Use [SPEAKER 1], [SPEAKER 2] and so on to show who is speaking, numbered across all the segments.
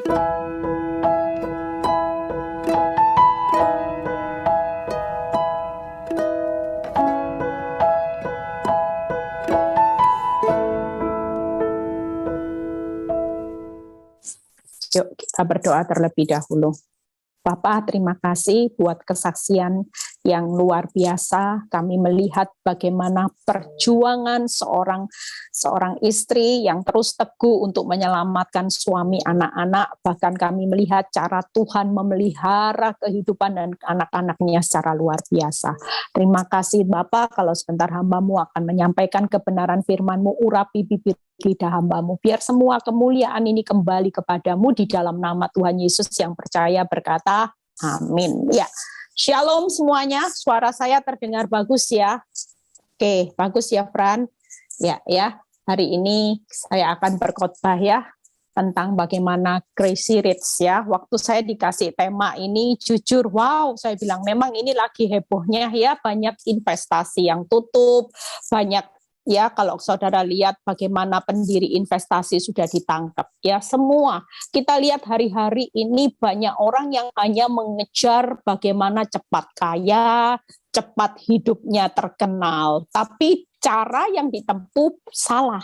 [SPEAKER 1] Yuk kita berdoa terlebih dahulu. Bapak, terima kasih buat kesaksian yang luar biasa. Kami melihat bagaimana perjuangan seorang istri yang terus teguh untuk menyelamatkan suami, anak-anak. Bahkan kami melihat cara Tuhan memelihara kehidupan dan anak-anaknya secara luar biasa. Terima kasih Bapak, kalau sebentar hamba-Mu akan menyampaikan kebenaran firman-Mu, urapi bibir lidah hamba-Mu. Biar semua kemuliaan ini kembali kepadamu di dalam nama Tuhan Yesus yang percaya berkata, amin. Ya, shalom semuanya. Suara saya terdengar bagus ya. Oke, bagus ya Fran. Ya. Hari ini saya akan berkhotbah ya tentang bagaimana crazy rich ya. Waktu saya dikasih tema ini, jujur, wow, saya bilang memang ini lagi hebohnya ya. Banyak investasi yang tutup, banyak. Ya, kalau saudara lihat bagaimana pendiri investasi sudah ditangkap, ya semua. Kita lihat hari-hari ini banyak orang yang hanya mengejar bagaimana cepat kaya, cepat hidupnya terkenal. Tapi cara yang ditempuh salah.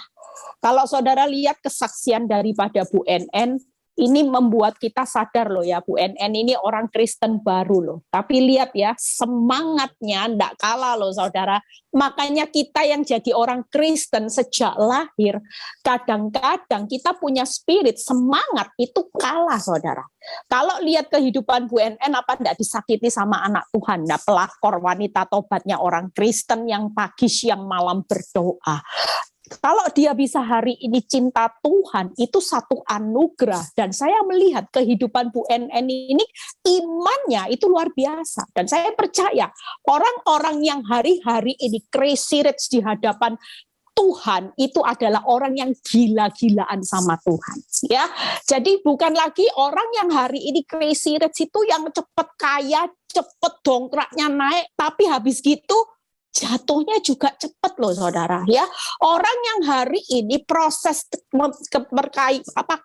[SPEAKER 1] Kalau saudara lihat kesaksian daripada Bu NN, ini membuat kita sadar loh ya, Bu NN ini orang Kristen baru loh. Tapi lihat ya, semangatnya enggak kalah loh saudara. Makanya kita yang jadi orang Kristen sejak lahir, kadang-kadang kita punya spirit, semangat itu kalah saudara. Kalau lihat kehidupan Bu NN, apa enggak disakiti sama anak Tuhan? Enggak, pelakor wanita tobatnya orang Kristen yang pagi siang malam berdoa. Kalau dia bisa hari ini cinta Tuhan, itu satu anugerah. Dan saya melihat kehidupan Bu NN ini, imannya itu luar biasa. Dan saya percaya, orang-orang yang hari-hari ini crazy rich di hadapan Tuhan, itu adalah orang yang gila-gilaan sama Tuhan. Ya, jadi bukan lagi orang yang hari ini crazy rich itu yang cepat kaya, cepat dongkraknya naik, tapi habis gitu, jatuhnya juga cepat loh saudara ya. Orang yang hari ini proses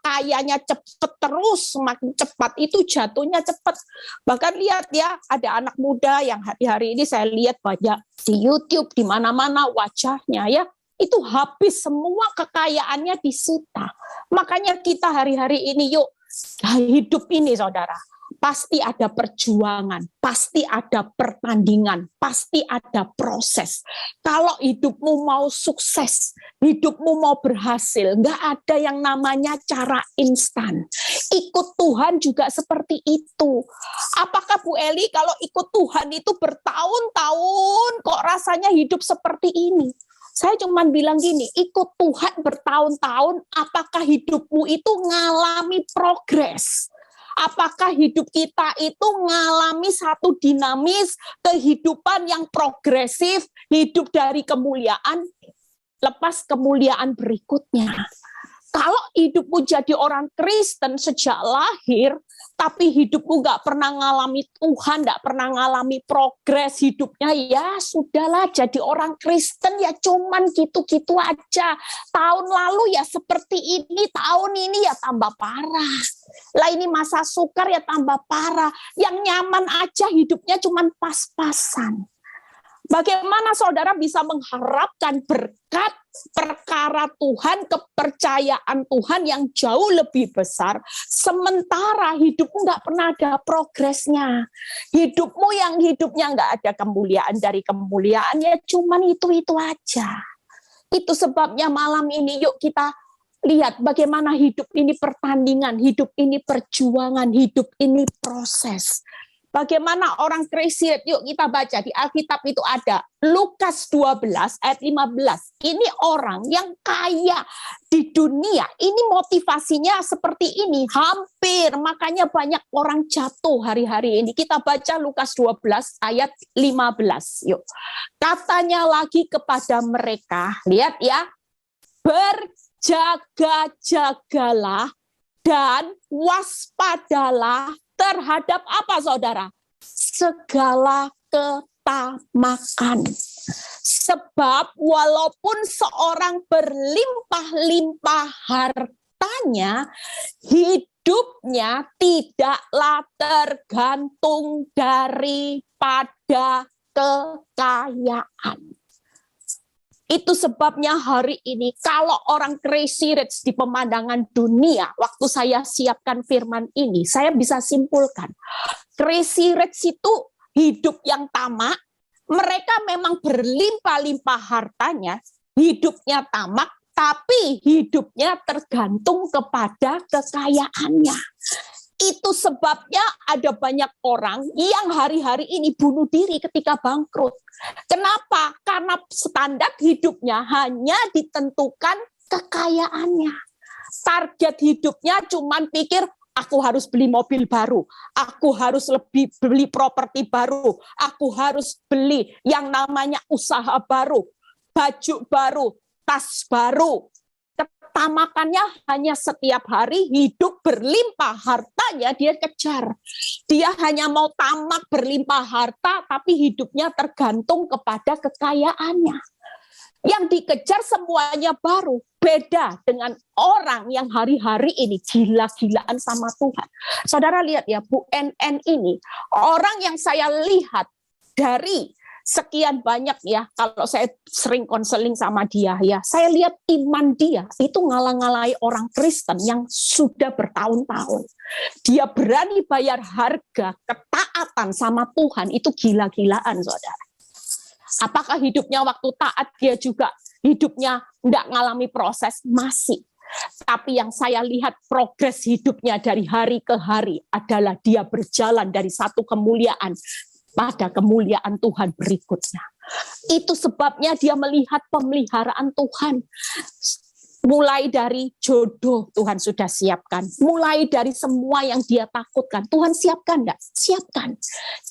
[SPEAKER 1] kayanya cepat terus semakin cepat itu jatuhnya cepat. Bahkan lihat ya, ada anak muda yang hari ini saya lihat banyak di YouTube di mana-mana wajahnya ya, itu habis semua kekayaannya disita. Makanya kita hari-hari ini yuk hidup ini saudara. Pasti ada perjuangan, pasti ada pertandingan, pasti ada proses. Kalau hidupmu mau sukses, hidupmu mau berhasil, nggak ada yang namanya cara instan. Ikut Tuhan juga seperti itu. Apakah Bu Eli kalau ikut Tuhan itu bertahun-tahun kok rasanya hidup seperti ini? Saya cuma bilang gini, ikut Tuhan bertahun-tahun, apakah hidupmu itu ngalami progres? Apakah hidup kita itu mengalami satu dinamis kehidupan yang progresif, hidup dari kemuliaan, lepas kemuliaan berikutnya. Kalau hidupmu jadi orang Kristen sejak lahir, tapi hidupmu nggak pernah ngalami Tuhan, nggak pernah ngalami progres hidupnya, ya sudahlah jadi orang Kristen ya cuman gitu-gitu aja. Tahun lalu ya seperti ini, tahun ini ya tambah parah. Lah ini masa sukar ya tambah parah. Yang nyaman aja hidupnya cuman pas-pasan. Bagaimana saudara bisa mengharapkan berkat perkara Tuhan, kepercayaan Tuhan yang jauh lebih besar, sementara hidupmu nggak pernah ada progresnya. Hidupmu yang hidupnya nggak ada kemuliaan dari kemuliaan, ya cuman itu-itu aja. Itu sebabnya malam ini yuk kita lihat bagaimana hidup ini pertandingan, hidup ini perjuangan, hidup ini proses. Bagaimana orang crazy, yuk kita baca di Alkitab itu ada Lukas 12 ayat 15. Ini orang yang kaya di dunia, ini motivasinya seperti ini, hampir, makanya banyak orang jatuh hari-hari ini. Kita baca Lukas 12 ayat 15. Yuk. Katanya lagi kepada mereka, lihat ya, berjaga-jagalah dan waspadalah terhadap apa saudara? Segala ketamakan. Sebab walaupun seorang berlimpah-limpah hartanya, hidupnya tidaklah tergantung daripada kekayaan. Itu sebabnya hari ini kalau orang crazy rich di pemandangan dunia, waktu saya siapkan firman ini, saya bisa simpulkan. Crazy rich itu hidup yang tamak, mereka memang berlimpah-limpah hartanya, hidupnya tamak, tapi hidupnya tergantung kepada kekayaannya. Itu sebabnya ada banyak orang yang hari-hari ini bunuh diri ketika bangkrut. Kenapa? Karena standar hidupnya hanya ditentukan kekayaannya. Target hidupnya cuma pikir, aku harus beli mobil baru, aku harus beli properti baru, aku harus beli yang namanya usaha baru, baju baru, tas baru. Ketamakannya hanya setiap hari hidup berlimpah hartanya dia kejar. Dia hanya mau tamak berlimpah harta, tapi hidupnya tergantung kepada kekayaannya. Yang dikejar semuanya baru. Beda dengan orang yang hari-hari ini gila-gilaan sama Tuhan. Saudara lihat ya, Bu NN ini, orang yang saya lihat dari sekian banyak ya, kalau saya sering konseling sama dia ya, saya lihat iman dia itu ngalang-ngalai orang Kristen yang sudah bertahun-tahun. Dia berani bayar harga ketaatan sama Tuhan, itu gila-gilaan saudara. Apakah hidupnya waktu taat dia juga hidupnya enggak ngalami proses? Masih. Tapi yang saya lihat progres hidupnya dari hari ke hari adalah dia berjalan dari satu kemuliaan pada kemuliaan Tuhan berikutnya. Itu sebabnya dia melihat pemeliharaan Tuhan. Mulai dari jodoh Tuhan sudah siapkan. Mulai dari semua yang dia takutkan. Tuhan siapkan enggak? Siapkan.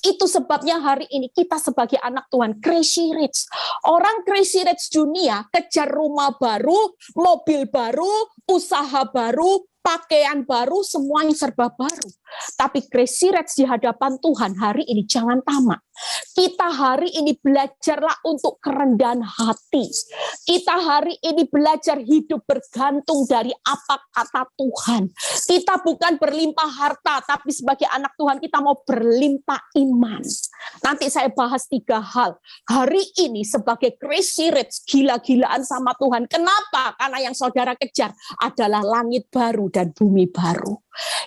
[SPEAKER 1] Itu sebabnya hari ini kita sebagai anak Tuhan crazy rich. Orang crazy rich dunia kejar rumah baru, mobil baru, usaha baru, pakaian baru, semuanya serba baru. Tapi crazy rich di hadapan Tuhan hari ini jangan tamak. Kita hari ini belajarlah untuk kerendahan hati. Kita hari ini belajar hidup bergantung dari apa kata Tuhan. Kita bukan berlimpah harta, tapi sebagai anak Tuhan kita mau berlimpah iman. Nanti saya bahas 3 hal. Hari ini sebagai crazy rich, gila-gilaan sama Tuhan. Kenapa? Karena yang saudara kejar adalah langit baru dan bumi baru.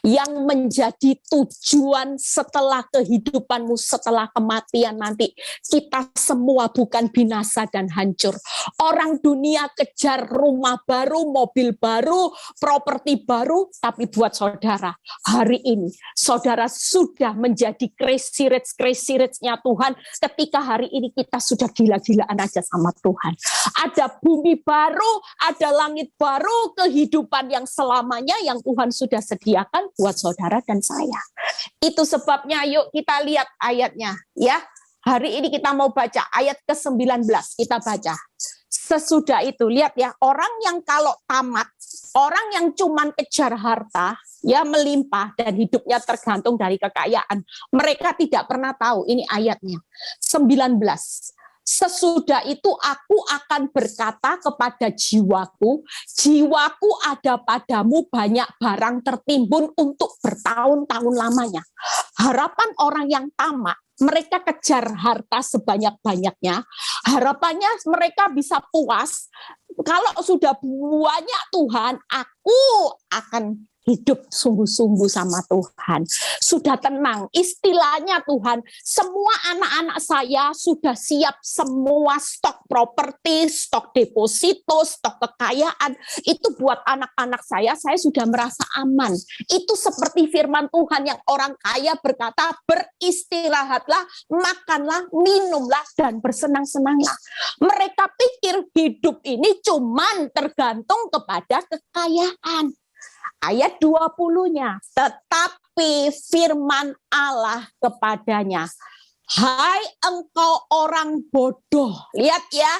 [SPEAKER 1] Yang menjadi tujuan setelah kehidupanmu, setelah kematian nanti. Kita semua bukan binasa dan hancur. Orang dunia kejar rumah baru, mobil baru, properti baru, tapi buat saudara, hari ini saudara sudah menjadi crazy rich-nya Tuhan ketika hari ini kita sudah gila-gilaan aja sama Tuhan. Ada bumi baru, ada langit baru, kehidupan yang selamanya yang Tuhan sudah sediakan buat saudara dan saya. Itu sebabnya yuk kita lihat ayatnya ya. Hari ini kita mau baca ayat ke-19, kita baca. Sesudah itu, lihat ya, orang yang kalau tamat, orang yang cuman kejar harta, ya melimpah dan hidupnya tergantung dari kekayaan. Mereka tidak pernah tahu, ini ayatnya. 19. Sesudah itu aku akan berkata kepada jiwaku, jiwaku ada padamu banyak barang tertimbun untuk bertahun-tahun lamanya. Harapan orang yang tamak, mereka kejar harta sebanyak-banyaknya, harapannya mereka bisa puas, kalau sudah banyak Tuhan, aku akan hidup sungguh-sungguh sama Tuhan. Sudah tenang, istilahnya Tuhan, semua anak-anak saya sudah siap semua stok properti, stok deposito, stok kekayaan. Itu buat anak-anak saya sudah merasa aman. Itu seperti firman Tuhan yang orang kaya berkata, beristirahatlah, makanlah, minumlah, dan bersenang-senanglah. Mereka pikir hidup ini cuman tergantung kepada kekayaan. Ayat 20-nya, tetapi firman Allah kepadanya, hai engkau orang bodoh. Lihat ya,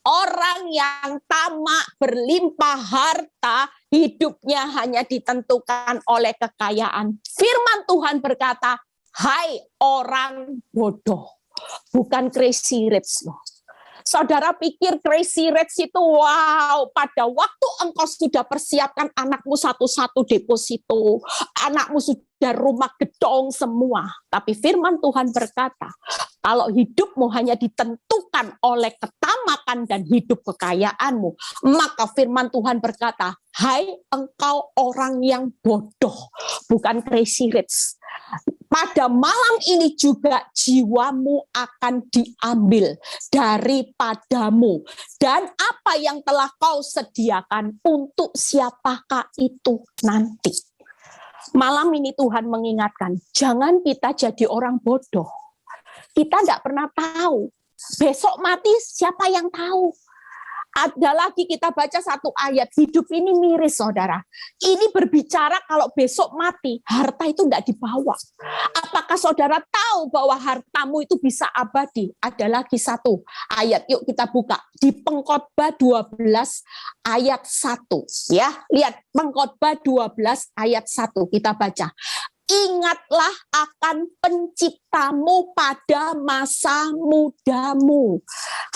[SPEAKER 1] orang yang tamak berlimpah harta, hidupnya hanya ditentukan oleh kekayaan. Firman Tuhan berkata, hai orang bodoh. Bukan crazy rich loh. Saudara pikir crazy rich itu wow, pada waktu engkau sudah persiapkan anakmu satu-satu deposito, anakmu sudah rumah gedong semua. Tapi firman Tuhan berkata, kalau hidupmu hanya ditentukan oleh ketamakan dan hidup kekayaanmu, maka firman Tuhan berkata, hai engkau orang yang bodoh, bukan crazy rich. Pada malam ini juga jiwamu akan diambil daripadamu. Dan apa yang telah kau sediakan untuk siapakah itu nanti? Malam ini Tuhan mengingatkan, jangan kita jadi orang bodoh. Kita tidak pernah tahu. Besok mati siapa yang tahu? Ada lagi kita baca satu ayat, hidup ini miris saudara. Ini berbicara kalau besok mati, harta itu tidak dibawa. Apakah saudara tahu bahwa hartamu itu bisa abadi? Ada lagi satu ayat, yuk kita buka. Di Pengkhotbah 12 ayat 1. Ya, lihat Pengkhotbah 12 ayat 1, kita baca. Ingatlah akan penciptamu pada masa mudamu.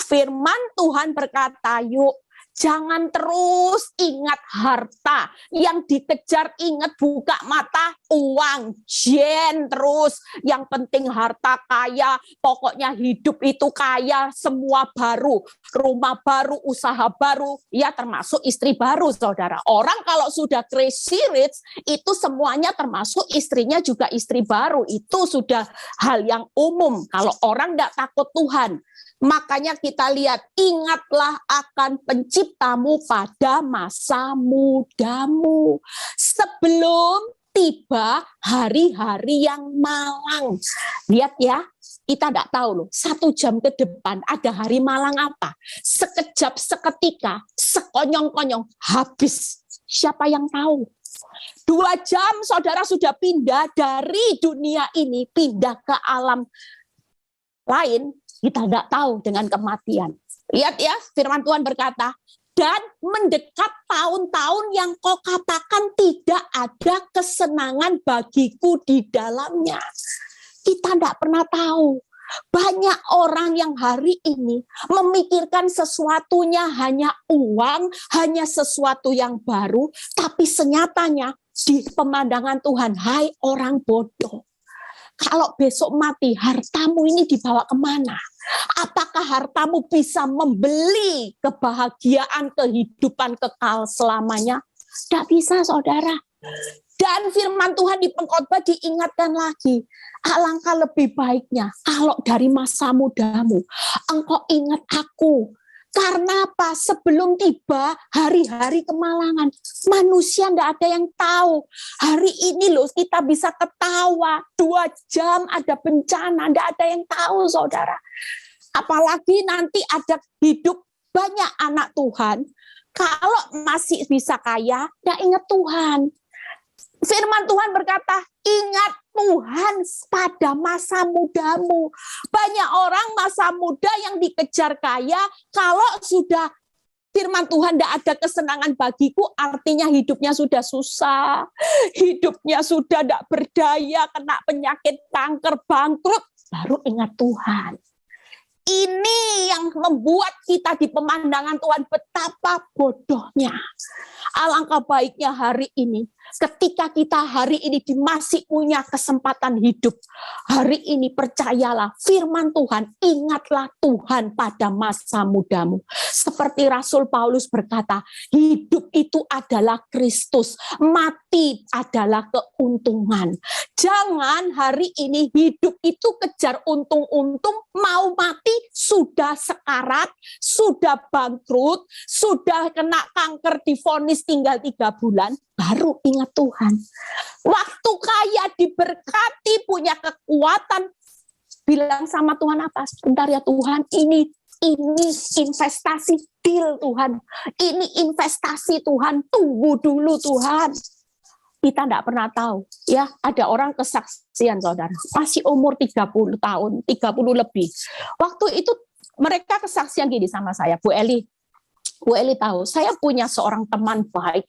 [SPEAKER 1] Firman Tuhan berkata, yuk jangan terus ingat harta. Yang dikejar ingat buka mata, uang, jen terus. Yang penting harta kaya, pokoknya hidup itu kaya, semua baru. Rumah baru, usaha baru, ya termasuk istri baru saudara. Orang kalau sudah crazy rich, itu semuanya termasuk istrinya juga istri baru. Itu sudah hal yang umum kalau orang tidak takut Tuhan. Makanya kita lihat, ingatlah akan penciptamu pada masa mudamu. Sebelum tiba hari-hari yang malang. Lihat ya, kita tidak tahu loh, 1 jam ke depan ada hari malang apa. Sekejap, seketika, sekonyong-konyong, habis. Siapa yang tahu? 2 jam saudara sudah pindah dari dunia ini, pindah ke alam lain. Kita tidak tahu dengan kematian. Lihat ya, firman Tuhan berkata, dan mendekat tahun-tahun yang kau katakan tidak ada kesenangan bagiku di dalamnya. Kita tidak pernah tahu. Banyak orang yang hari ini memikirkan sesuatunya hanya uang, hanya sesuatu yang baru, tapi senyatanya di pemandangan Tuhan, hai orang bodoh. Kalau besok mati, hartamu ini dibawa kemana? Apakah hartamu bisa membeli kebahagiaan, kehidupan kekal selamanya? Tidak bisa, saudara. Dan firman Tuhan di Pengkhotbah diingatkan lagi, alangkah lebih baiknya kalau dari masa mudamu, engkau ingat aku. Karena apa? Sebelum tiba hari-hari kemalangan, manusia tidak ada yang tahu. Hari ini loh kita bisa ketawa, 2 jam ada bencana, tidak ada yang tahu saudara. Apalagi nanti ada hidup banyak anak Tuhan, kalau masih bisa kaya, tidak ingat Tuhan. Firman Tuhan berkata, ingat Tuhan pada masa mudamu. Banyak orang masa muda yang dikejar kaya, kalau sudah firman Tuhan tidak ada kesenangan bagiku, artinya hidupnya sudah susah, hidupnya sudah tidak berdaya, kena penyakit, kanker, bangkrut, baru ingat Tuhan. Ini yang membuat kita di pemandangan Tuhan betapa bodohnya. Alangkah baiknya hari ini, ketika kita hari ini masih punya kesempatan hidup, hari ini percayalah firman Tuhan, ingatlah Tuhan pada masa mudamu. Seperti Rasul Paulus berkata, hidup itu adalah Kristus, mati adalah keuntungan. Jangan hari ini hidup itu kejar untung-untung, mau mati sudah sekarat, sudah bangkrut, sudah kena kanker divonis tinggal 3 bulan, baru ingat Tuhan. Waktu kaya diberkati, punya kekuatan, bilang sama Tuhan apa? Sebentar ya Tuhan, ini investasi deal Tuhan. Ini investasi Tuhan, tunggu dulu Tuhan. Kita tidak pernah tahu. Ya, ada orang kesaksian saudara, masih umur 30 tahun, 30 lebih. Waktu itu mereka kesaksian gini sama saya, Bu Eli tahu, saya punya seorang teman baik.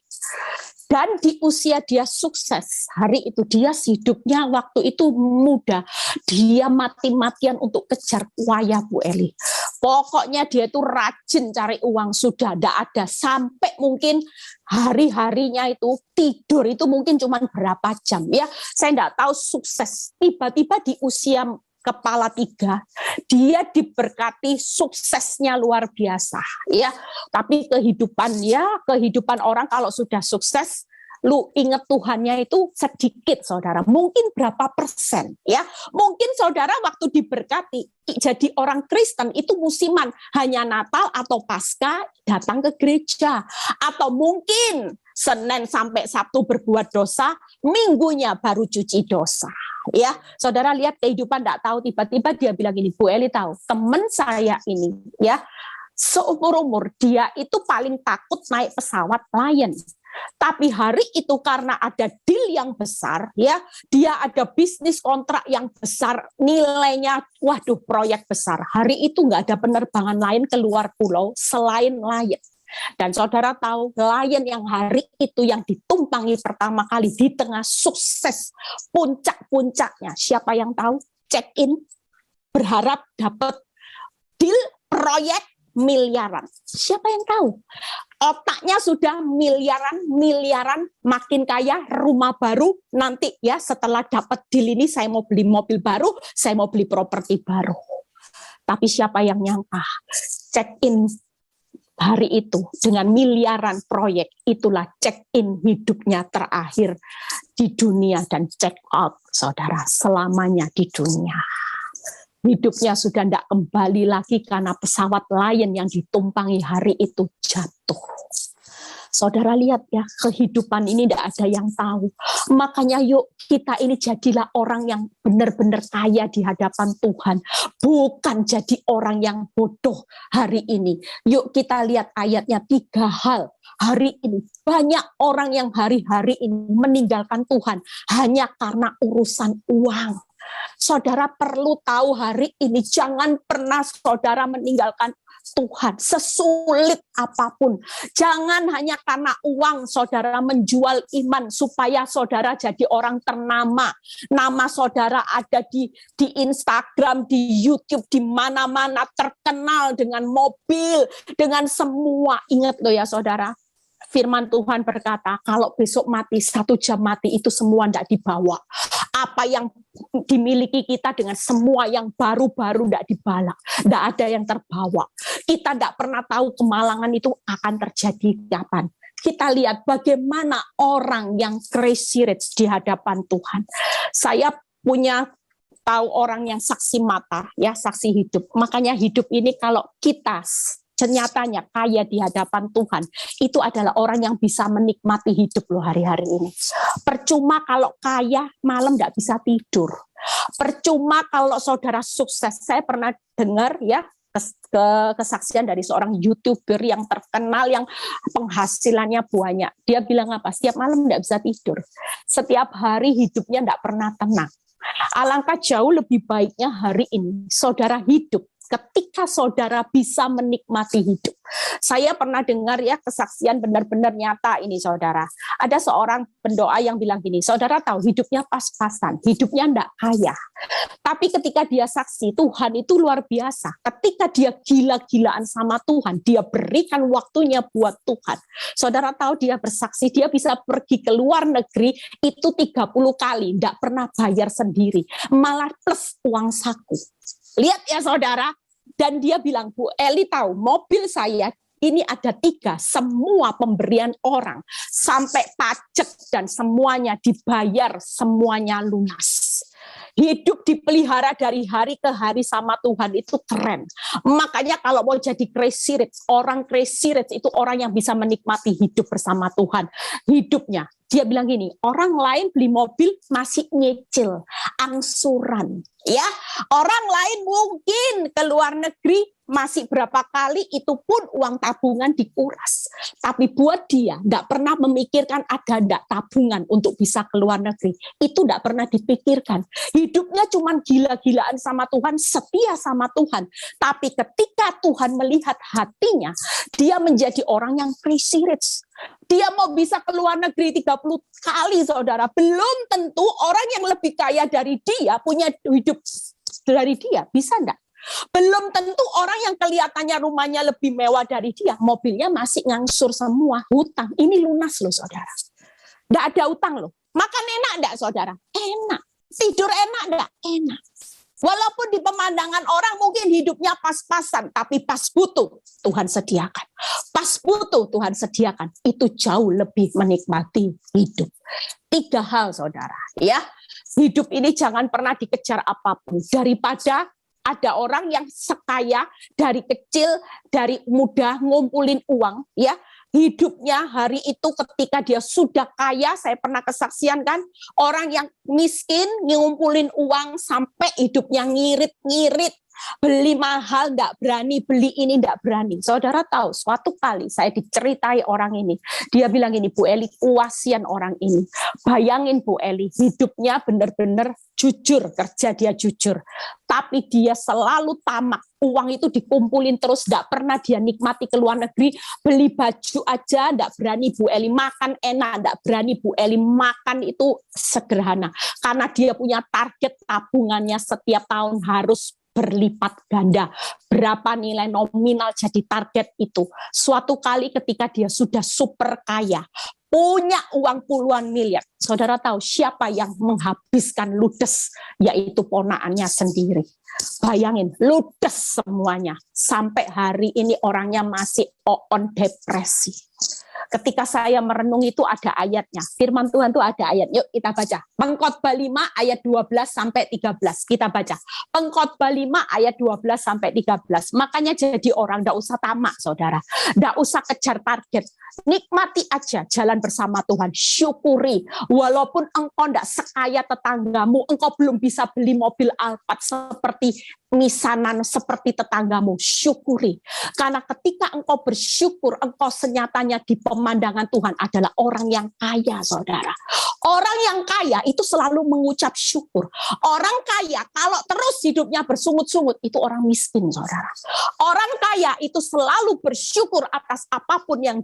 [SPEAKER 1] Dan di usia dia sukses, hari itu dia hidupnya waktu itu muda, dia mati-matian untuk kejar kaya Bu Eli. Pokoknya dia itu rajin cari uang, sudah tidak ada. Sampai mungkin hari-harinya itu tidur itu mungkin cuma berapa jam. Ya, saya tidak tahu sukses. Tiba-tiba di usia kepala 3, dia diberkati suksesnya luar biasa. Ya, tapi kehidupan orang kalau sudah sukses, lu ingat Tuhannya itu sedikit, saudara. Mungkin berapa persen, ya. Mungkin saudara waktu diberkati jadi orang Kristen itu musiman, hanya Natal atau Paskah datang ke gereja, atau mungkin Senin sampai Sabtu berbuat dosa, Minggunya baru cuci dosa. Ya, saudara lihat kehidupan tidak tahu, tiba-tiba dia bilang ini, Bu Eli tahu, teman saya ini, ya, seumur umur dia itu paling takut naik pesawat Lion. Tapi hari itu karena ada deal yang besar, ya, dia ada bisnis kontrak yang besar, nilainya, waduh, proyek besar. Hari itu nggak ada penerbangan lain keluar pulau selain Lion. Dan saudara tahu, Lion yang hari itu yang ditumpangi pertama kali di tengah sukses puncak-puncaknya, siapa yang tahu? Check in, berharap dapat deal proyek miliaran. Siapa yang tahu? Otaknya sudah miliaran, makin kaya, rumah baru, nanti ya setelah dapat deal ini saya mau beli mobil baru, saya mau beli properti baru. Tapi siapa yang nyangka? Check in hari itu dengan miliaran proyek, itulah check-in hidupnya terakhir di dunia dan check out, saudara, selamanya di dunia. Hidupnya sudah tidak kembali lagi karena pesawat Lion yang ditumpangi hari itu jatuh. Saudara lihat ya, kehidupan ini tidak ada yang tahu. Makanya yuk kita ini jadilah orang yang benar-benar kaya di hadapan Tuhan. Bukan jadi orang yang bodoh hari ini. Yuk kita lihat ayatnya 3 hal. Hari ini banyak orang yang hari-hari ini meninggalkan Tuhan hanya karena urusan uang. Saudara perlu tahu hari ini, jangan pernah saudara meninggalkan Tuhan, sesulit apapun. Jangan hanya karena uang saudara menjual iman supaya saudara jadi orang ternama. Nama saudara ada di Instagram, di YouTube, di mana-mana, terkenal dengan mobil, dengan semua. Ingat loh ya saudara, firman Tuhan berkata, kalau besok mati, 1 jam mati, itu semua tidak dibawa. Apa yang dimiliki kita dengan semua yang baru-baru tidak dibawa, tidak ada yang terbawa. Kita tidak pernah tahu kemalangan itu akan terjadi kapan. Kita lihat bagaimana orang yang crazy rich di hadapan Tuhan. Saya punya tahu orang yang saksi mata, ya, saksi hidup. Makanya hidup ini kalau kita nyatanya kaya di hadapan Tuhan, itu adalah orang yang bisa menikmati hidup loh hari-hari ini. Percuma kalau kaya malam tidak bisa tidur. Percuma kalau saudara sukses. Saya pernah dengar ya kesaksian dari seorang YouTuber yang terkenal yang penghasilannya banyak. Dia bilang apa? Setiap malam tidak bisa tidur. Setiap hari hidupnya tidak pernah tenang. Alangkah jauh lebih baiknya hari ini saudara hidup ketika saudara bisa menikmati hidup. Saya pernah dengar ya kesaksian benar-benar nyata ini saudara. Ada seorang pendoa yang bilang gini, saudara tahu hidupnya pas-pasan, hidupnya enggak kaya. Tapi ketika dia saksi, Tuhan itu luar biasa. Ketika dia gila-gilaan sama Tuhan, dia berikan waktunya buat Tuhan. Saudara tahu dia bersaksi, dia bisa pergi ke luar negeri itu 30 kali, enggak pernah bayar sendiri. Malah plus uang saku. Lihat ya saudara, dan dia bilang, Bu Eli tahu mobil saya ini ada 3, semua pemberian orang, sampai pajak dan semuanya dibayar, semuanya lunas. Hidup dipelihara dari hari ke hari sama Tuhan itu keren. Makanya kalau mau jadi crazy rich, orang crazy rich itu orang yang bisa menikmati hidup bersama Tuhan. Hidupnya. Dia bilang gini, orang lain beli mobil masih nyicil, angsuran. Ya, orang lain mungkin ke luar negeri masih berapa kali itu pun uang tabungan dikuras. Tapi buat dia enggak pernah memikirkan ada enggak tabungan untuk bisa ke luar negeri. Itu enggak pernah dipikirkan. Hidupnya cuma gila-gilaan sama Tuhan, setia sama Tuhan. Tapi ketika Tuhan melihat hatinya, dia menjadi orang yang crazy rich. Dia mau bisa ke luar negeri 30 kali, saudara. Belum tentu orang yang lebih kaya dari dia punya hidup dari dia. Bisa enggak? Belum tentu orang yang kelihatannya rumahnya lebih mewah dari dia, mobilnya masih ngangsur semua, hutang. Ini lunas loh saudara. Nggak ada utang loh. Makan enak enggak saudara? Enak. Tidur enak enggak? Enak. Walaupun di pemandangan orang mungkin hidupnya pas-pasan, tapi pas butuh Tuhan sediakan. Pas butuh Tuhan sediakan, itu jauh lebih menikmati hidup. 3 hal saudara, ya. Hidup ini jangan pernah dikejar apapun. Daripada ada orang yang sekaya dari kecil, dari muda ngumpulin uang, ya. Hidupnya hari itu ketika dia sudah kaya, saya pernah kesaksian kan, orang yang miskin ngumpulin uang sampai hidupnya ngirit-ngirit, beli mahal enggak berani, beli ini enggak berani. Saudara tahu, suatu kali saya diceritai orang ini, dia bilang ini, Bu Eli, kuasian orang ini. Bayangin Bu Eli, hidupnya benar-benar jujur, kerja dia jujur. Tapi dia selalu tamak, uang itu dikumpulin terus, enggak pernah dia nikmati ke luar negeri, beli baju aja enggak berani Bu Eli, makan enak enggak berani Bu Eli, makan itu sederhana. Karena dia punya target tabungannya setiap tahun harus berlipat ganda. Berapa nilai nominal jadi target itu. Suatu kali ketika dia sudah super kaya, punya uang puluhan miliar. Saudara tahu siapa yang menghabiskan ludes? Yaitu ponakannya sendiri. Bayangin, ludes semuanya. Sampai hari ini orangnya masih on depresi. Ketika saya merenung itu ada ayatnya. Firman Tuhan itu ada ayat. Yuk kita baca. Pengkhotbah 5 ayat 12 sampai 13. Kita baca. Pengkhotbah 5 ayat 12 sampai 13. Makanya jadi orang enggak usah tamak, saudara. Enggak usah kejar target. Nikmati aja jalan bersama Tuhan. Syukuri. Walaupun engkau enggak sekaya tetanggamu, engkau belum bisa beli mobil Alphard seperti misanan seperti tetanggamu, syukuri. Karena ketika engkau bersyukur, engkau senyatanya di pemandangan Tuhan adalah orang yang kaya, saudara. Orang yang kaya itu selalu mengucap syukur. Orang kaya kalau terus hidupnya bersungut-sungut, itu orang miskin, saudara. Orang kaya itu selalu bersyukur atas apapun yang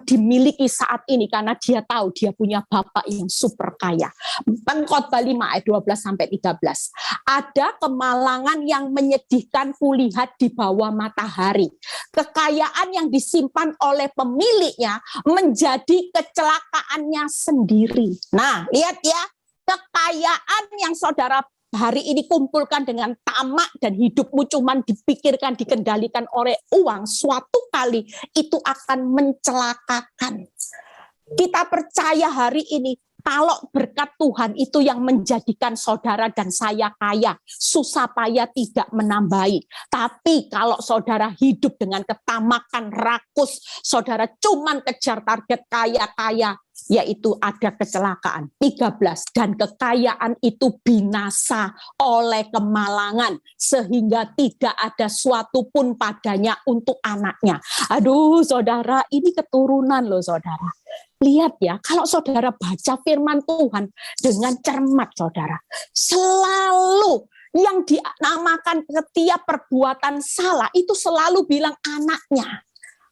[SPEAKER 1] dimiliki saat ini, karena dia tahu dia punya Bapa yang super kaya. Pengkhotbah 5 ayat 12 sampai 13. Ada kemalangan yang menyedihkan kulihat di bawah matahari. Kekayaan yang disimpan oleh pemiliknya menjadi kecelakaannya sendiri. Nah, lihat ya, kekayaan yang saudara hari ini kumpulkan dengan tamak dan hidupmu cuman dipikirkan, dikendalikan oleh uang, suatu kali itu akan mencelakakan. Kita percaya hari ini, kalau berkat Tuhan itu yang menjadikan saudara dan saya kaya, susah payah tidak menambahi. Tapi kalau saudara hidup dengan ketamakan, rakus, saudara cuman kejar target kaya-kaya, yaitu ada kecelakaan. 13, dan kekayaan itu binasa oleh kemalangan, sehingga tidak ada suatu pun padanya untuk anaknya. Aduh saudara, ini keturunan loh saudara. Lihat ya, kalau saudara baca firman Tuhan dengan cermat saudara, selalu yang dinamakan setiap perbuatan salah itu selalu bilang anaknya.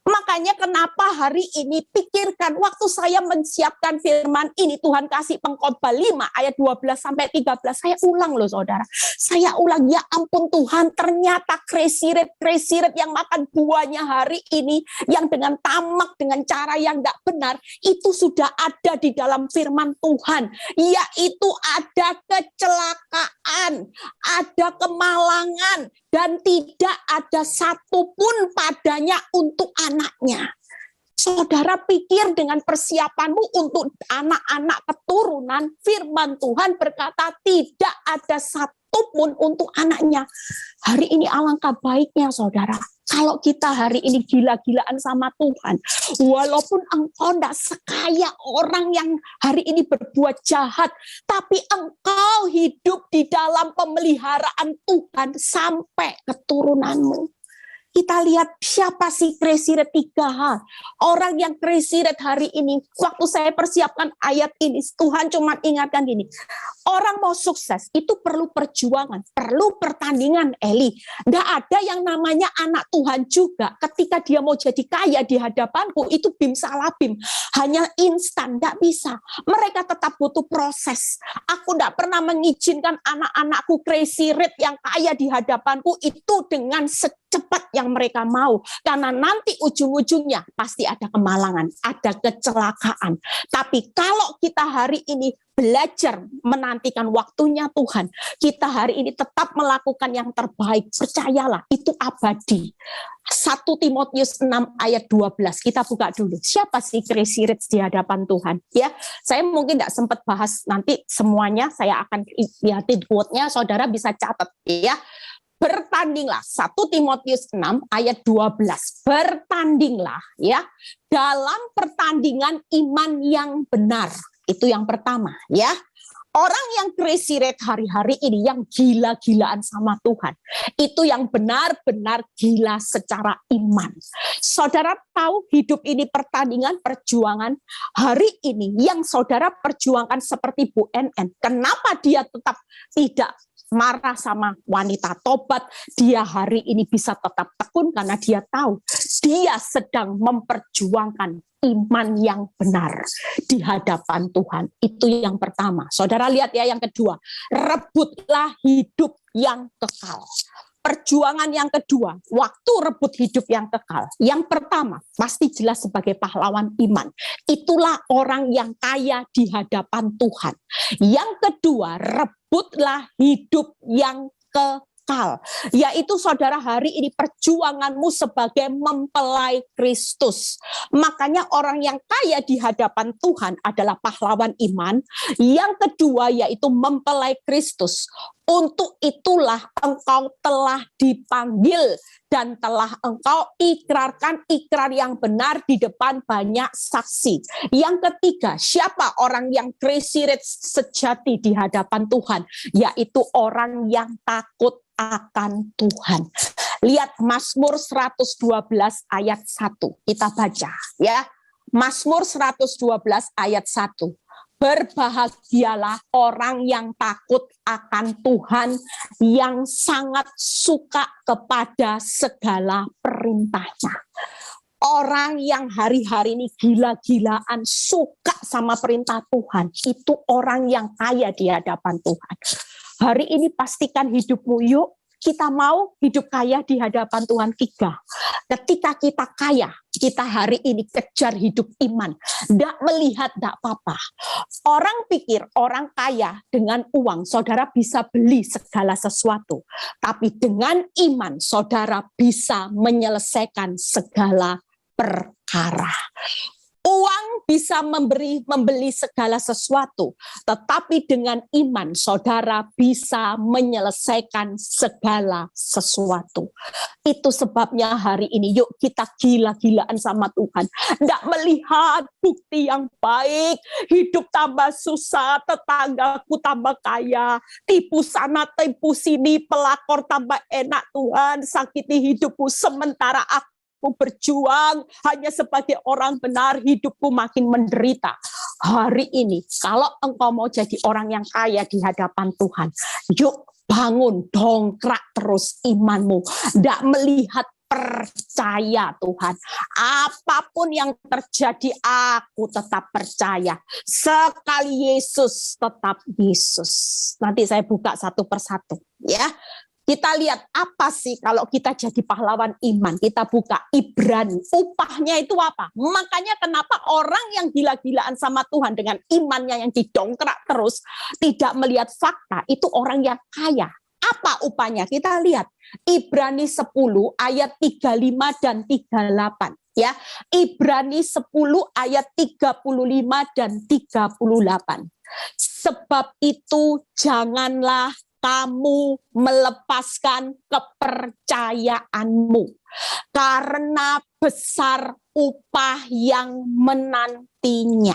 [SPEAKER 1] Makanya kenapa hari ini pikirkan waktu saya menyiapkan firman ini, Tuhan kasih Pengkhotbah 5 ayat 12 sampai 13. Saya ulang loh saudara. Saya ulang, ya ampun Tuhan, ternyata kresiret yang makan buahnya hari ini, yang dengan tamak, dengan cara yang enggak benar, itu sudah ada di dalam firman Tuhan. Yaitu ada kecelakaan, ada kemalangan, dan tidak ada satupun padanya untuk anaknya. Saudara pikir dengan persiapanmu untuk anak-anak keturunan, firman Tuhan berkata tidak ada satupun untuk anaknya. Hari ini alangkah baiknya saudara, kalau kita hari ini gila-gilaan sama Tuhan, walaupun engkau tidak sekaya orang yang hari ini berbuat jahat, tapi engkau hidup di dalam pemeliharaan Tuhan sampai keturunanmu.
[SPEAKER 2] kita lihat siapa sih crazy rate 3 hal. Orang yang crazy rate hari ini, waktu saya persiapkan ayat ini, Tuhan cuma ingatkan gini, orang mau sukses itu perlu perjuangan, perlu pertandingan, Eli. Nggak ada yang namanya anak Tuhan juga, ketika dia mau jadi kaya di hadapanku, itu bim salah bim. Hanya instan, nggak bisa. Mereka tetap butuh proses. Aku nggak pernah mengizinkan anak-anakku crazy rate yang kaya di hadapanku itu dengan secepat yang mereka mau. Karena nanti ujung-ujungnya pasti ada kemalangan, ada kecelakaan. Tapi kalau kita hari ini belajar menantikan waktunya Tuhan, kita hari ini tetap melakukan yang terbaik, percayalah, itu abadi. 1 Timotius 6 ayat 12, kita buka dulu. Siapa sih crazy rich di hadapan Tuhan? Ya, saya mungkin tidak sempat bahas nanti semuanya, saya akan lihatin quote-nya, saudara bisa catat ya. Bertandinglah, 1 Timotius 6 ayat 12. Bertandinglah ya dalam pertandingan iman yang benar. Itu yang pertama ya. Orang yang crazy rate hari-hari ini, yang gila-gilaan sama Tuhan, itu yang benar-benar gila secara iman. Saudara tahu hidup ini pertandingan, perjuangan. Hari ini yang saudara perjuangkan seperti Bu NN, kenapa dia tetap tidak marah sama wanita tobat, dia hari ini bisa tetap tekun karena dia tahu dia sedang memperjuangkan iman yang benar di hadapan Tuhan. Itu yang pertama. Saudara lihat ya yang kedua, rebutlah hidup yang kekal. Perjuangan yang kedua, waktu rebut hidup yang kekal. Yang pertama, pasti jelas sebagai pahlawan iman. Itulah orang yang kaya di hadapan Tuhan. Yang kedua, rebutlah hidup yang kekal. Yaitu saudara hari ini perjuanganmu sebagai mempelai Kristus. Makanya orang yang kaya di hadapan Tuhan adalah pahlawan iman. Yang kedua yaitu mempelai Kristus. Untuk itulah engkau telah dipanggil dan telah engkau ikrarkan ikrar yang benar di depan banyak saksi. Yang ketiga, siapa orang yang crazy rich sejati di hadapan Tuhan? Yaitu orang yang takut akan Tuhan. Lihat Mazmur 112 ayat 1. Kita baca ya. Mazmur 112 ayat 1. Berbahagialah orang yang takut akan Tuhan, yang sangat suka kepada segala perintahnya. Orang yang hari-hari ini gila-gilaan suka sama perintah Tuhan, itu orang yang kaya di hadapan Tuhan. Hari ini pastikan hidupmu, yuk kita mau hidup kaya di hadapan Tuhan. 3. Ketika kita kaya, kita hari ini kejar hidup iman. Tidak melihat, tidak apa-apa. Orang pikir orang kaya dengan uang, saudara bisa beli segala sesuatu. Tapi dengan iman, saudara bisa menyelesaikan segala perkara. Uang bisa membeli segala sesuatu, tetapi dengan iman saudara bisa menyelesaikan segala sesuatu. Itu sebabnya hari ini yuk kita gila-gilaan sama Tuhan. Tidak melihat bukti yang baik, hidup tambah susah, tetanggaku tambah kaya, tipu sana tipu sini, pelakor tambah enak, Tuhan sakiti hidupku sementara aku berjuang hanya sebagai orang benar, hidupku makin menderita. Hari ini, kalau engkau mau jadi orang yang kaya di hadapan Tuhan, yuk bangun, dongkrak terus imanmu. Tidak melihat, percaya Tuhan. Apapun yang terjadi, aku tetap percaya. Sekali Yesus, tetap Yesus. Nanti saya buka satu persatu. Ya. Kita lihat apa sih kalau kita jadi pahlawan iman. Kita buka Ibrani. Upahnya itu apa? Makanya kenapa orang yang gila-gilaan sama Tuhan dengan imannya yang didongkrak terus, tidak melihat fakta, itu orang yang kaya. Apa upahnya? Kita lihat. Ibrani 10 ayat 35 dan 38. Ya, Ibrani 10 ayat 35 dan 38. Sebab itu janganlah kamu melepaskan kepercayaanmu, karena besar upah yang menantinya.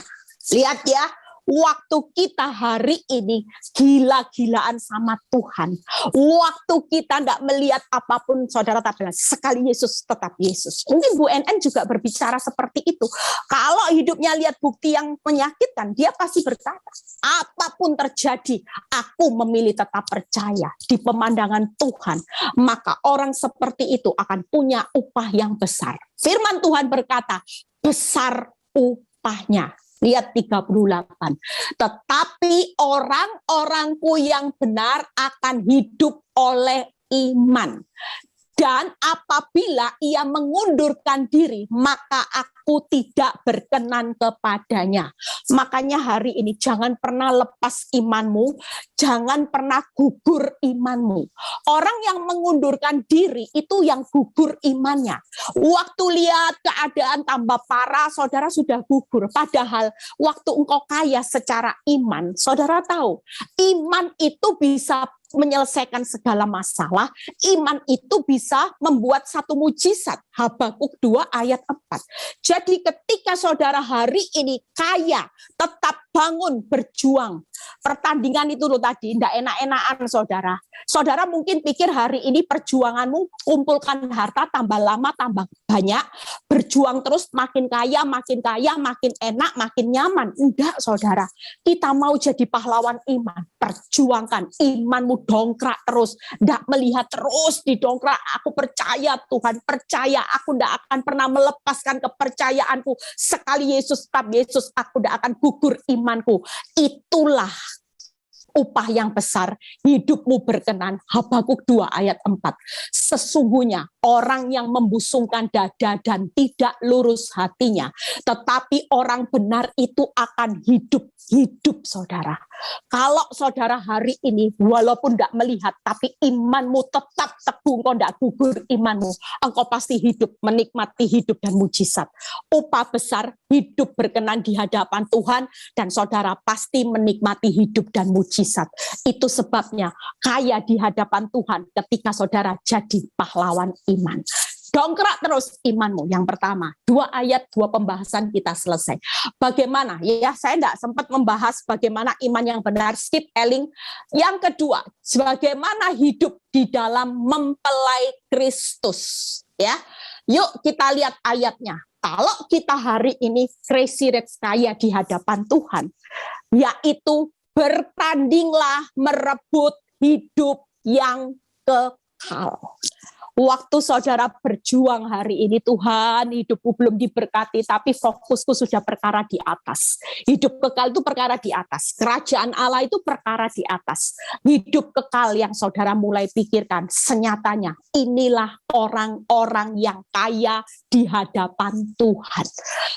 [SPEAKER 2] Lihat ya, waktu kita hari ini gila-gilaan sama Tuhan, waktu kita tidak melihat apapun, saudara tak bilang, sekali Yesus tetap Yesus. Mungkin Bu NN juga berbicara seperti itu. Kalau hidupnya lihat bukti yang menyakitkan, dia pasti berkata, apapun terjadi, aku memilih tetap percaya di pemandangan Tuhan. Maka orang seperti itu akan punya upah yang besar. Firman Tuhan berkata, besar upahnya. Lihat 38. Tetapi orang-orangku yang benar akan hidup oleh iman. Dan apabila ia mengundurkan diri, maka aku tidak berkenan kepadanya. Makanya hari ini jangan pernah lepas imanmu, jangan pernah gugur imanmu. Orang yang mengundurkan diri itu yang gugur imannya. Waktu lihat keadaan tambah parah, saudara sudah gugur. Padahal waktu engkau kaya secara iman, saudara tahu, iman itu bisa menyelesaikan segala masalah. Iman itu bisa membuat satu mujizat. Habakuk 2 ayat 4. Jadi ketika saudara hari ini kaya, tetap bangun, berjuang. Pertandingan itu loh tadi, tidak enak-enakan saudara. Saudara mungkin pikir hari ini perjuanganmu, kumpulkan harta, tambah lama, tambah banyak. Berjuang terus, makin kaya, makin enak, makin nyaman. Enggak saudara, kita mau jadi pahlawan iman. Perjuangkan, imanmu dongkrak terus. Tidak melihat terus didongkrak, aku percaya Tuhan, percaya aku tidak akan pernah melepaskan kepercayaanku. Sekali Yesus tetap Yesus, aku tidak akan gugur imanku. Itulah upah yang besar, hidupmu berkenan. Habakuk 2 ayat 4. Sesungguhnya orang yang membusungkan dada dan tidak lurus hatinya, tetapi orang benar itu akan hidup saudara. Kalau saudara hari ini walaupun tidak melihat, tapi imanmu tetap teguh, engkau tidak gugur imanmu, engkau pasti hidup, menikmati hidup dan mujizat. Upah besar, hidup berkenan di hadapan Tuhan, dan saudara pasti menikmati hidup dan mujizat. Itu sebabnya kaya di hadapan Tuhan ketika saudara jadi pahlawan iman. Dongkrak terus imanmu. Yang pertama, 2 ayat, 2 pembahasan kita selesai. Bagaimana? Ya, saya tidak sempat membahas bagaimana iman yang benar, skip Eling. Yang kedua, bagaimana hidup di dalam mempelai Kristus. Ya, yuk kita lihat ayatnya. Kalau kita hari ini crazy rich kaya di hadapan Tuhan, yaitu bertandinglah merebut hidup yang kekal. Waktu saudara berjuang hari ini, Tuhan, hidupku belum diberkati, tapi fokusku sudah perkara di atas. Hidup kekal itu perkara di atas. Kerajaan Allah itu perkara di atas. Hidup kekal yang saudara mulai pikirkan, senyatanya inilah orang-orang yang kaya di hadapan Tuhan.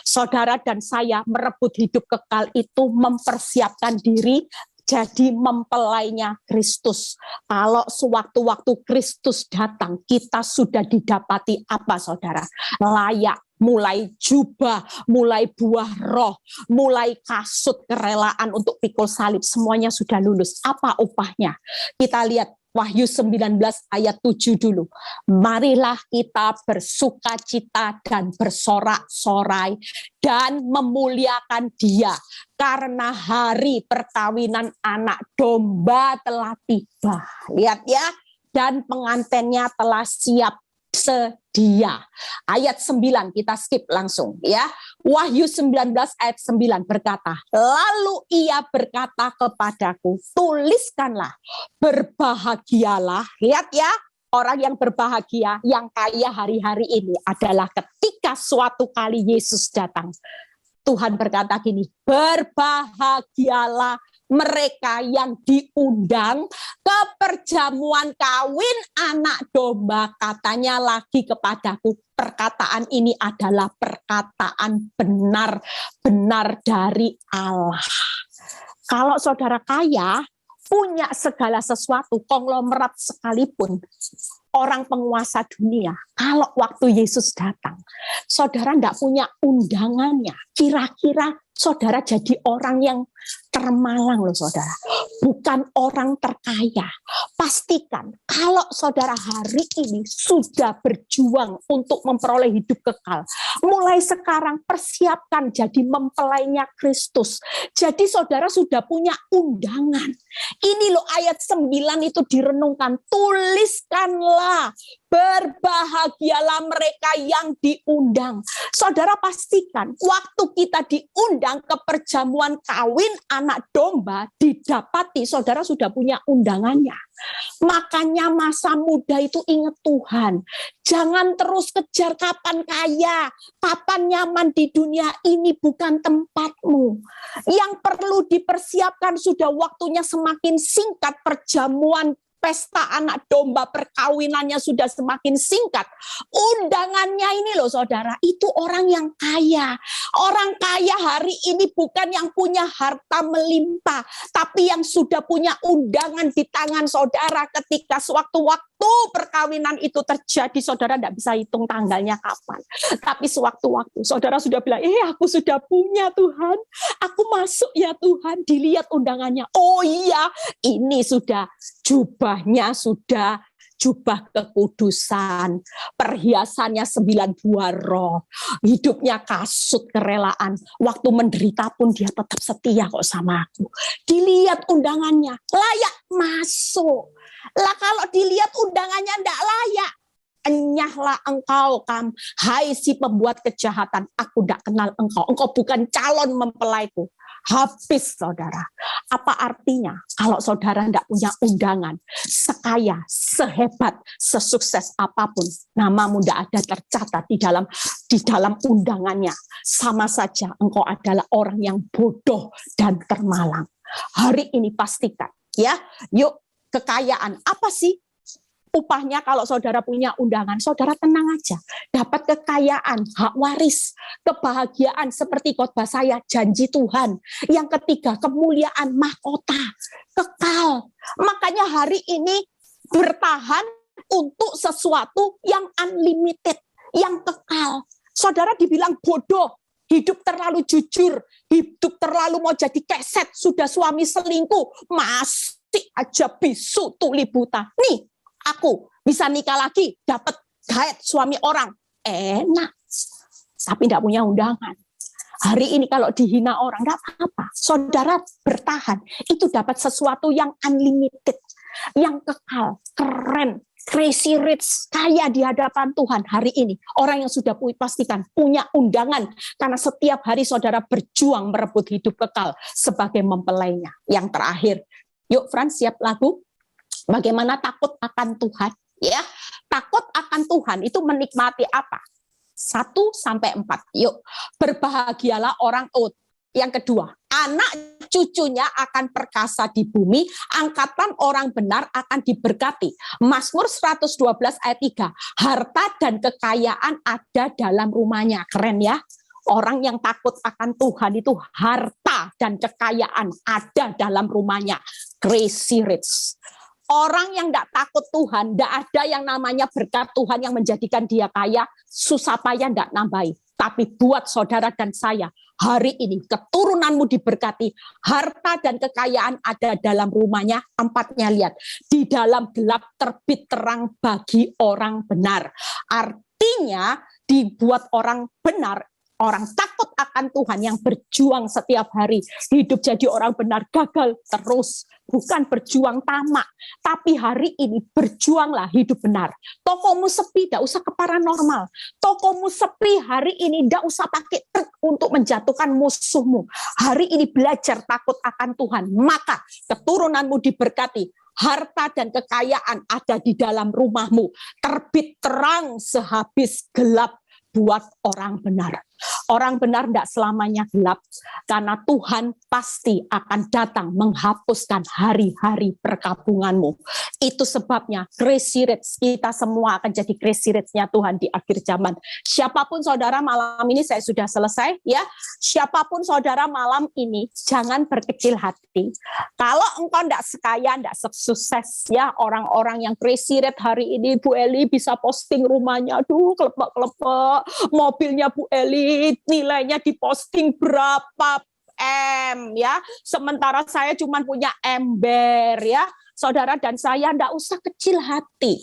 [SPEAKER 2] Saudara dan saya merebut hidup kekal itu mempersiapkan diri jadi mempelainya Kristus. Kalau sewaktu-waktu Kristus datang, kita sudah didapati apa saudara? Layak, mulai jubah, mulai buah roh, mulai kasut kerelaan untuk pikul salib, semuanya sudah lulus. Apa upahnya? Kita lihat Wahyu 19 ayat 7 dulu. Marilah kita bersukacita dan bersorak-sorai dan memuliakan Dia, karena hari perkawinan anak domba telah tiba. Lihat ya, dan pengantinnya telah siap sedia. Ayat 9 kita skip langsung ya. Wahyu 19 ayat 9 berkata, lalu ia berkata kepadaku, tuliskanlah, berbahagialah. Lihat ya, orang yang berbahagia, yang kaya hari-hari ini adalah ketika suatu kali Yesus datang. Tuhan berkata gini, berbahagialah mereka yang diundang ke perjamuan kawin anak domba. Katanya lagi kepadaku, perkataan ini adalah perkataan benar dari Allah. Kalau saudara kaya, punya segala sesuatu, konglomerat sekalipun, orang penguasa dunia, kalau waktu Yesus datang, saudara tidak punya undangannya, kira-kira saudara jadi orang yang termalang loh saudara, bukan orang terkaya. Pastikan kalau saudara hari ini sudah berjuang untuk memperoleh hidup kekal, mulai sekarang persiapkan jadi mempelainya Kristus. Jadi saudara sudah punya undangan. Ini loh ayat 9 itu direnungkan, tuliskanlah, berbahagialah mereka yang diundang. Saudara pastikan waktu kita diundang ke perjamuan kawin anak domba, didapati saudara sudah punya undangannya. Makanya masa muda itu ingat Tuhan. Jangan terus kejar kapan kaya, kapan nyaman di dunia ini, bukan tempatmu. Yang perlu dipersiapkan sudah waktunya semakin singkat, perjamuan pesta anak domba perkawinannya sudah semakin singkat. Undangannya ini loh saudara, itu orang yang kaya. Orang kaya hari ini bukan yang punya harta melimpah, tapi yang sudah punya undangan di tangan saudara ketika sewaktu-waktu perkawinan itu terjadi. Saudara tidak bisa hitung tanggalnya kapan. Tapi sewaktu-waktu saudara sudah bilang, aku sudah punya Tuhan. Aku masuk ya Tuhan. Dilihat undangannya. Oh iya, ini sudah jubahnya, sudah jubah kekudusan, perhiasannya 9 buah roh, hidupnya kasut kerelaan, waktu menderita pun dia tetap setia kok sama aku. Dilihat undangannya, layak masuk. Lah kalau dilihat undangannya enggak layak, enyahlah engkau, hai si pembuat kejahatan, aku enggak kenal engkau bukan calon mempelaiku. Habis saudara. Apa artinya kalau saudara tidak punya undangan, sekaya, sehebat, sesukses apapun, namamu tidak ada tercatat di dalam undangannya, sama saja engkau adalah orang yang bodoh dan termalang. Hari ini pastikan ya, yuk, kekayaan apa sih upahnya kalau saudara punya undangan? Saudara tenang aja, dapat kekayaan, hak waris, kebahagiaan seperti khotbah saya, janji Tuhan. Yang ketiga, kemuliaan, mahkota, kekal. Makanya hari ini bertahan untuk sesuatu yang unlimited, yang kekal. Saudara dibilang bodoh, hidup terlalu jujur, hidup terlalu mau jadi keset, sudah suami selingkuh, masih aja bisu tuli buta. Nih, aku bisa nikah lagi, dapat gaet suami orang, enak, tapi tidak punya undangan. Hari ini kalau dihina orang, tidak apa-apa. Saudara bertahan, itu dapat sesuatu yang unlimited, yang kekal, keren, crazy rich, kaya di hadapan Tuhan. Hari ini, orang yang sudah pastikan punya undangan, karena setiap hari saudara berjuang merebut hidup kekal sebagai mempelainya. Yang terakhir, yuk Frans, siap lagu? Bagaimana takut akan Tuhan? Ya, takut akan Tuhan itu menikmati apa? 1-4. Yuk, berbahagialah orang Yang kedua, anak cucunya akan perkasa di bumi, angkatan orang benar akan diberkati. Mazmur 112 ayat 3. Harta dan kekayaan ada dalam rumahnya. Keren ya? Orang yang takut akan Tuhan itu harta dan kekayaan ada dalam rumahnya. Crazy rich. Orang yang tidak takut Tuhan, tidak ada yang namanya berkat Tuhan yang menjadikan dia kaya, susah payah tidak nambahi. Tapi buat saudara dan saya, hari ini keturunanmu diberkati, harta dan kekayaan ada dalam rumahnya. 4-nya lihat, di dalam gelap terbit terang bagi orang benar. Artinya dibuat orang benar, orang takut akan Tuhan yang berjuang setiap hari, hidup jadi orang benar, gagal terus. Bukan berjuang tamak, tapi hari ini berjuanglah hidup benar. Tokomu sepi, tidak usah ke paranormal. Tokomu sepi hari ini, tidak usah pakai trik untuk menjatuhkan musuhmu. Hari ini belajar takut akan Tuhan, maka keturunanmu diberkati. Harta dan kekayaan ada di dalam rumahmu. Terbit terang sehabis gelap buat orang benar. Orang benar tidak selamanya gelap, karena Tuhan pasti akan datang menghapuskan hari-hari perkabunganmu. Itu sebabnya crazy rich, kita semua akan jadi crazy rich-nya Tuhan di akhir zaman. Siapapun saudara, malam ini saya sudah selesai ya. Siapapun saudara malam ini, jangan berkecil hati. Kalau engkau tidak sekaya, tidak sukses ya, orang-orang yang crazy rich hari ini, Bu Eli bisa posting rumahnya, aduh kelepek-kelepek, mobilnya Bu Eli duit, nilainya diposting berapa M ya. Sementara saya cuma punya ember ya. Saudara dan saya enggak usah kecil hati.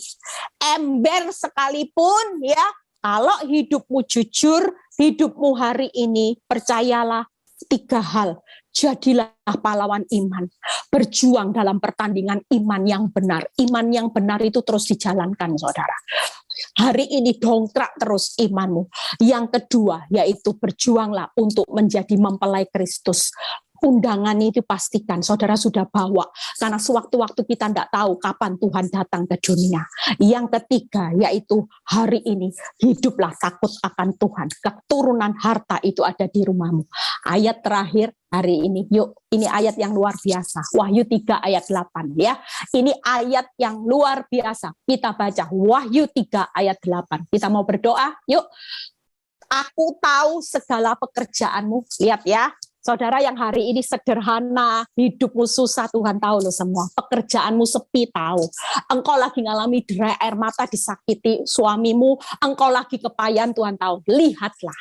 [SPEAKER 2] Ember sekalipun ya, kalau hidupmu jujur, hidupmu hari ini, percayalah 3 hal. Jadilah pahlawan iman. Berjuang dalam pertandingan iman yang benar. Iman yang benar itu terus dijalankan, saudara. Hari ini dongkrak terus imanmu. Yang kedua, yaitu berjuanglah untuk menjadi mempelai Kristus. Undangan itu pastikan saudara sudah bawa, karena sewaktu-waktu kita tidak tahu kapan Tuhan datang ke dunia. Yang ketiga, yaitu hari ini hiduplah takut akan Tuhan. Keturunan harta itu ada di rumahmu. Ayat terakhir hari ini, yuk, ini ayat yang luar biasa. Wahyu 3 ayat 8 ya. Ini ayat yang luar biasa. Kita baca Wahyu 3 ayat 8. Kita mau berdoa, yuk. Aku tahu segala pekerjaanmu. Lihat ya. Saudara yang hari ini sederhana, hidupmu susah, Tuhan tahu loh semua. Pekerjaanmu sepi, tahu. Engkau lagi ngalami derai air mata, disakiti suamimu, engkau lagi kepayan, Tuhan tahu. Lihatlah,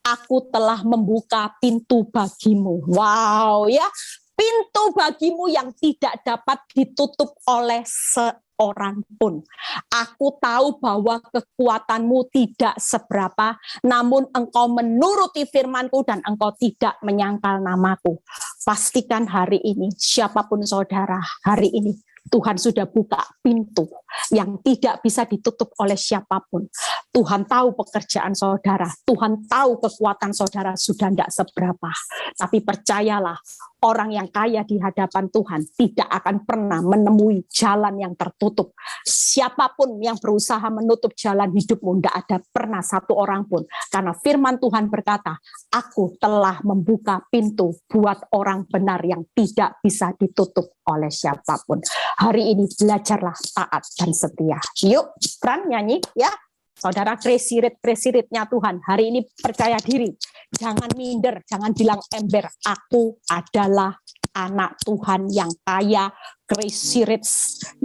[SPEAKER 2] aku telah membuka pintu bagimu. Wow ya, pintu bagimu yang tidak dapat ditutup oleh seorang pun. Aku tahu bahwa kekuatanmu tidak seberapa, namun engkau menuruti firmanku dan engkau tidak menyangkal namaku. Pastikan hari ini, siapapun saudara, hari ini Tuhan sudah buka pintu yang tidak bisa ditutup oleh siapapun. Tuhan tahu pekerjaan saudara, Tuhan tahu kekuatan saudara sudah tidak seberapa. Tapi percayalah, orang yang kaya di hadapan Tuhan tidak akan pernah menemui jalan yang tertutup. Siapapun yang berusaha menutup jalan hidupmu, tidak ada pernah satu orang pun. Karena firman Tuhan berkata, aku telah membuka pintu buat orang benar yang tidak bisa ditutup oleh siapapun. Hari ini belajarlah taat dan setia. Yuk, Fran nyanyi ya. Saudara, kresirit-kresiritnya Tuhan. Hari ini percaya diri. Jangan minder, jangan bilang ember. Aku adalah anak Tuhan yang kaya, kresirit,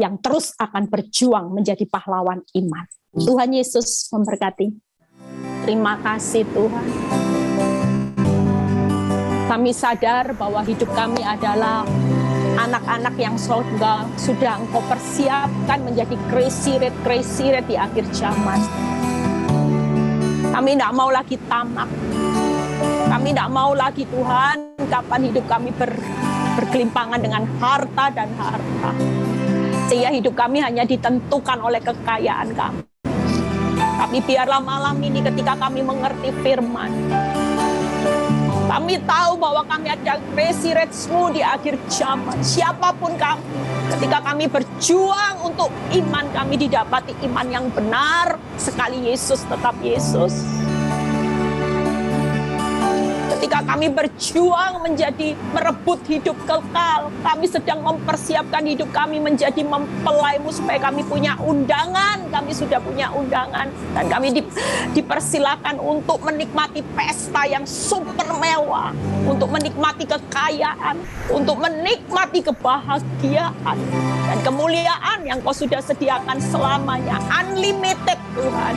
[SPEAKER 2] yang terus akan berjuang menjadi pahlawan iman. Tuhan Yesus memberkati. Terima kasih Tuhan. Kami sadar bahwa hidup kami adalah anak-anak yang sudah Engkau persiapkan menjadi kresirit di akhir zaman. Kami tidak mau lagi tamak. Kami tidak mau lagi Tuhan, kapan hidup kami bergelimpangan dengan harta dan harta. Sehingga hidup kami hanya ditentukan oleh kekayaan kami. Tapi biarlah malam ini ketika kami mengerti firman, kami tahu bahwa kami ada kresiretmu di akhir zaman. Siapapun kami, ketika kami berjuang untuk iman kami didapati iman yang benar, sekali Yesus tetap Yesus. Ketika kami berjuang menjadi merebut hidup kekal, kami sedang mempersiapkan hidup kami menjadi mempelaimu supaya kami punya undangan. Kami sudah punya undangan dan kami dipersilakan untuk menikmati pesta yang super mewah, untuk menikmati kekayaan, untuk menikmati kebahagiaan dan kemuliaan yang Kau sudah sediakan selamanya, unlimited Tuhan.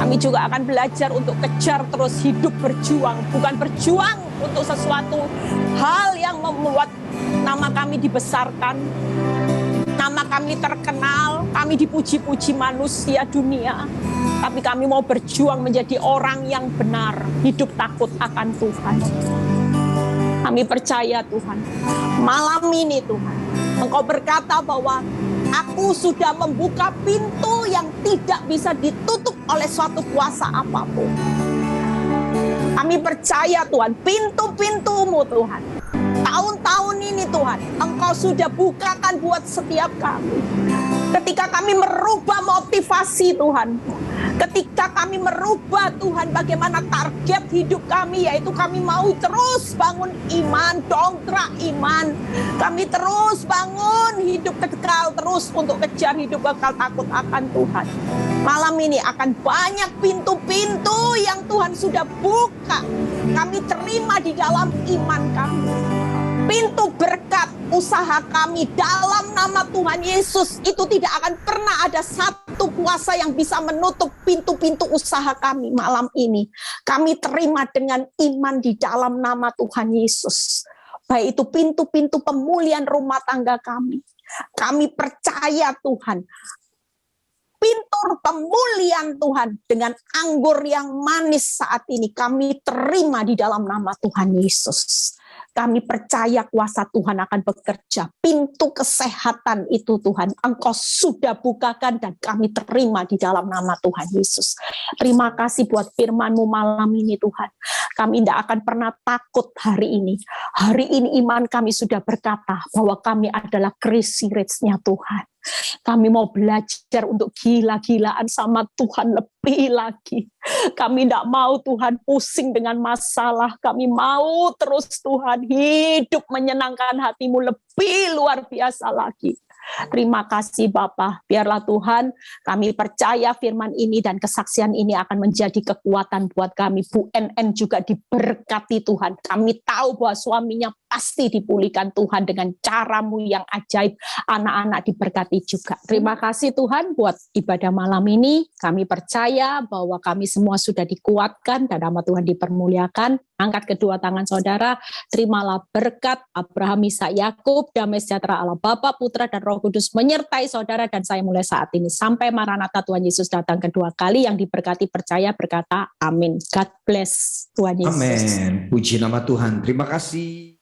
[SPEAKER 2] Kami juga akan belajar untuk kejar terus hidup berjuang, bukan berjuang untuk sesuatu hal yang membuat nama kami dibesarkan, nama kami terkenal, kami dipuji-puji manusia dunia. Tapi kami mau berjuang menjadi orang yang benar, hidup takut akan Tuhan. Kami percaya Tuhan, malam ini Tuhan, Engkau berkata bahwa aku sudah membuka pintu yang tidak bisa ditutup oleh suatu kuasa apapun. Kami percaya Tuhan, pintu-pintumu Tuhan, tahun-tahun ini Tuhan, Engkau sudah bukakan buat setiap kami. Ketika kami merubah motivasi Tuhan, ketika kami merubah Tuhan bagaimana target hidup kami, yaitu kami mau terus bangun iman, dongkrak iman. Kami terus bangun hidup kekal, terus untuk kejar hidup kekal takut akan Tuhan. Malam ini akan banyak pintu-pintu yang Tuhan sudah buka. Kami terima di dalam iman kami. Pintu berkat usaha kami dalam nama Tuhan Yesus itu tidak akan pernah ada satu satu kuasa yang bisa menutup pintu-pintu usaha kami malam ini. Kami terima dengan iman di dalam nama Tuhan Yesus. Baik itu pintu-pintu pemulihan rumah tangga kami. Kami percaya Tuhan, pintu pemulihan Tuhan dengan anggur yang manis saat ini kami terima di dalam nama Tuhan Yesus. Kami percaya kuasa Tuhan akan bekerja. Pintu kesehatan itu Tuhan, Engkau sudah bukakan dan kami terima di dalam nama Tuhan Yesus. Terima kasih buat firman-Mu malam ini Tuhan. Kami tidak akan pernah takut hari ini. Hari ini iman kami sudah berkata bahwa kami adalah crazy rich-nya Tuhan. Kami mau belajar untuk gila-gilaan sama Tuhan lebih lagi. Kami tidak mau Tuhan pusing dengan masalah. Kami mau terus Tuhan hidup menyenangkan hati-Mu lebih luar biasa lagi. Terima kasih Bapa. Biarlah Tuhan kami percaya firman ini dan kesaksian ini akan menjadi kekuatan buat kami. Bu NN juga diberkati Tuhan. Kami tahu bahwa suaminya pasti dipulihkan Tuhan dengan cara-Mu yang ajaib. Anak-anak diberkati juga. Terima kasih Tuhan buat ibadah malam ini. Kami percaya bahwa kami semua sudah dikuatkan dan nama Tuhan dipermuliakan. Angkat kedua tangan saudara, terimalah berkat Abraham, Ishak, Yakub, damai sejahtera Allah Bapa, Putra dan Roh Kudus menyertai saudara dan saya mulai saat ini sampai Maranatha Tuhan Yesus datang kedua kali. Yang diberkati percaya berkata amin. God bless Tuhan Yesus.
[SPEAKER 3] Amin. Puji nama Tuhan. Terima kasih.